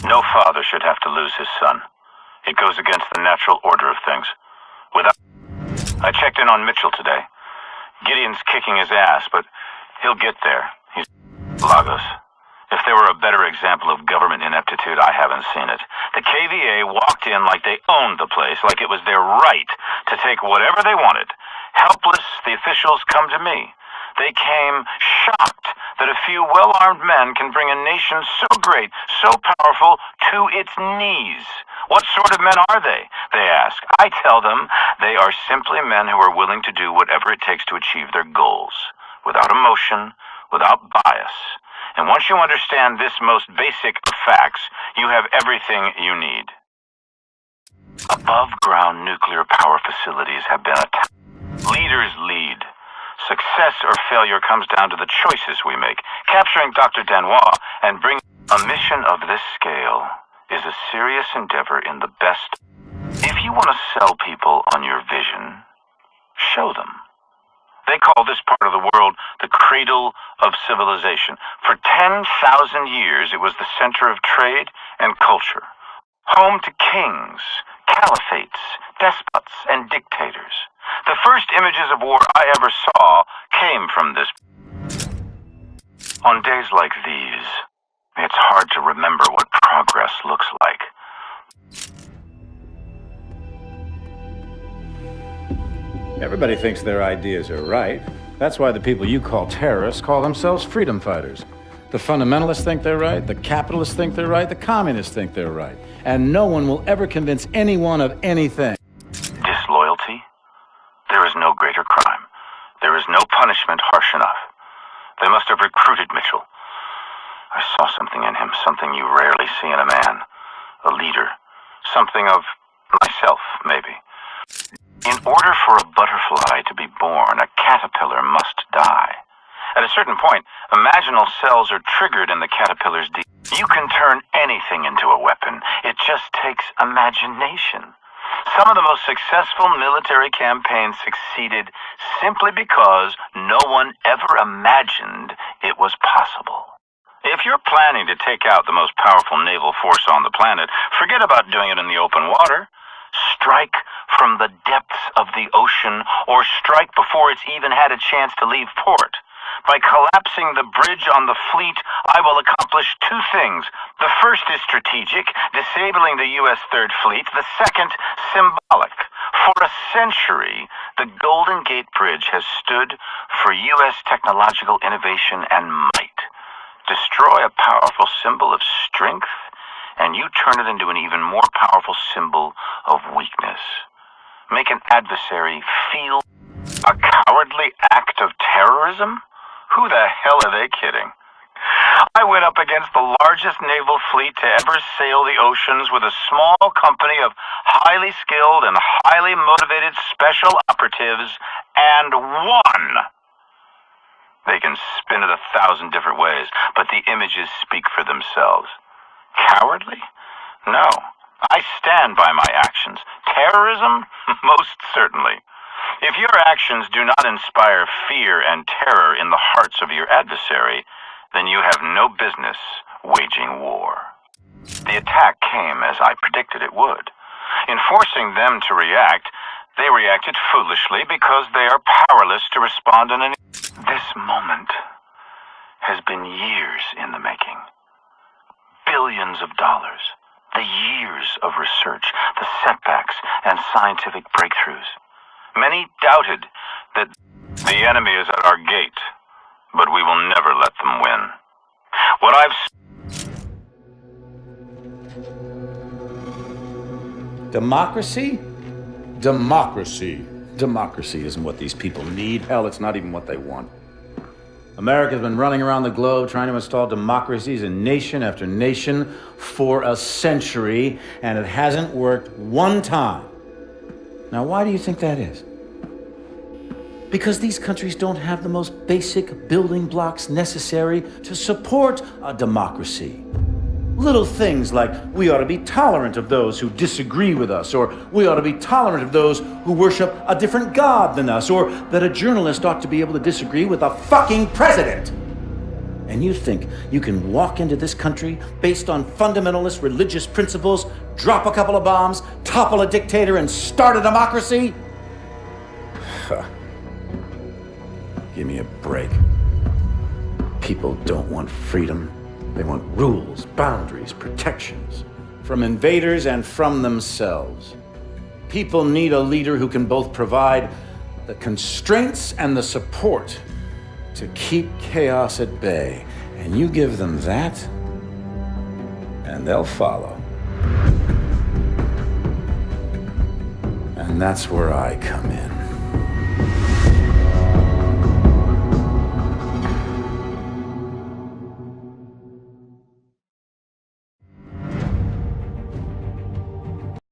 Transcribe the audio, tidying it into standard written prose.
No father should have to lose his son. It goes against the natural order of things. I checked in on Mitchell today. Gideon's kicking his ass, but he'll get there. He's Lagos. If there were a better example of government ineptitude, I haven't seen it. The KVA walked in like they owned the place, like it was their right to take whatever they wanted. Helpless, the officials come to me. They came shocked that a few well-armed men can bring a nation so great, so powerful, to its knees. What sort of men are they ask. I tell them they are simply men who are willing to do whatever it takes to achieve their goals, without emotion, without bias. And once you understand this most basic of facts, you have everything you need. Above-ground nuclear power facilities have been attacked. Leaders lead. Success or failure comes down to the choices we make. Capturing Dr. Danois and bringing a mission of this scale is a serious endeavor in the best. If you want to sell people on your vision, show them. They call this part of the world the cradle of civilization. For 10,000 years, it was the center of trade and culture, home to kings, caliphates, despots, and dictators. The first images of war I ever saw came from this. On days like these, it's hard to remember what progress looks like. Everybody thinks their ideas are right. That's why the people you call terrorists call themselves freedom fighters. The fundamentalists think they're right, the capitalists think they're right, the communists think they're right. And no one will ever convince anyone of anything. Disloyalty? There is no greater crime. There is no punishment harsh enough. They must have recruited Mitchell. I saw something in him, something you rarely see in a man. A leader. Something of myself, maybe. In order for a butterfly to be born, a caterpillar must die. At a certain point, imaginal cells are triggered in the caterpillar's DNA. You can turn anything into a weapon. It just takes imagination. Some of the most successful military campaigns succeeded simply because no one ever imagined it was possible. If you're planning to take out the most powerful naval force on the planet, forget about doing it in the open water. Strike from the depths of the ocean, or strike before it's even had a chance to leave port. By collapsing the bridge on the fleet, I will accomplish two things. The first is strategic, disabling the U.S. Third Fleet. The second, symbolic. For a century, the Golden Gate Bridge has stood for U.S. technological innovation and might. Destroy a powerful symbol of strength, and you turn it into an even more powerful symbol of weakness. Make an adversary feel a cowardly act of terrorism? Who the hell are they kidding? I went up against the largest naval fleet to ever sail the oceans with a small company of highly skilled and highly motivated special operatives, and won! They can spin it 1,000 different ways, but the images speak for themselves. Cowardly? No. I stand by my actions. Terrorism? Most certainly. If your actions do not inspire fear and terror in the hearts of your adversary, then you have no business waging war. The attack came as I predicted it would. In forcing them to react, they reacted foolishly because they are powerless to respond in any... This moment has been years in the making. Billions of dollars. The years of research, the setbacks, and scientific breakthroughs. Many doubted that the enemy is at our gate, but we will never let them win. What I've... Democracy? Democracy. Democracy isn't what these people need. Hell, it's not even what they want. America's been running around the globe trying to install democracies in nation after nation for a century, and it hasn't worked one time. Now, why do you think that is? Because these countries don't have the most basic building blocks necessary to support a democracy. Little things like we ought to be tolerant of those who disagree with us, or we ought to be tolerant of those who worship a different god than us, or that a journalist ought to be able to disagree with a fucking president. And you think you can walk into this country based on fundamentalist religious principles, drop a couple of bombs, topple a dictator, and start a democracy? Give me a break. People don't want freedom. They want rules, boundaries, protections from invaders and from themselves. People need a leader who can both provide the constraints and the support to keep chaos at bay. And you give them that, and they'll follow. And that's where I come in.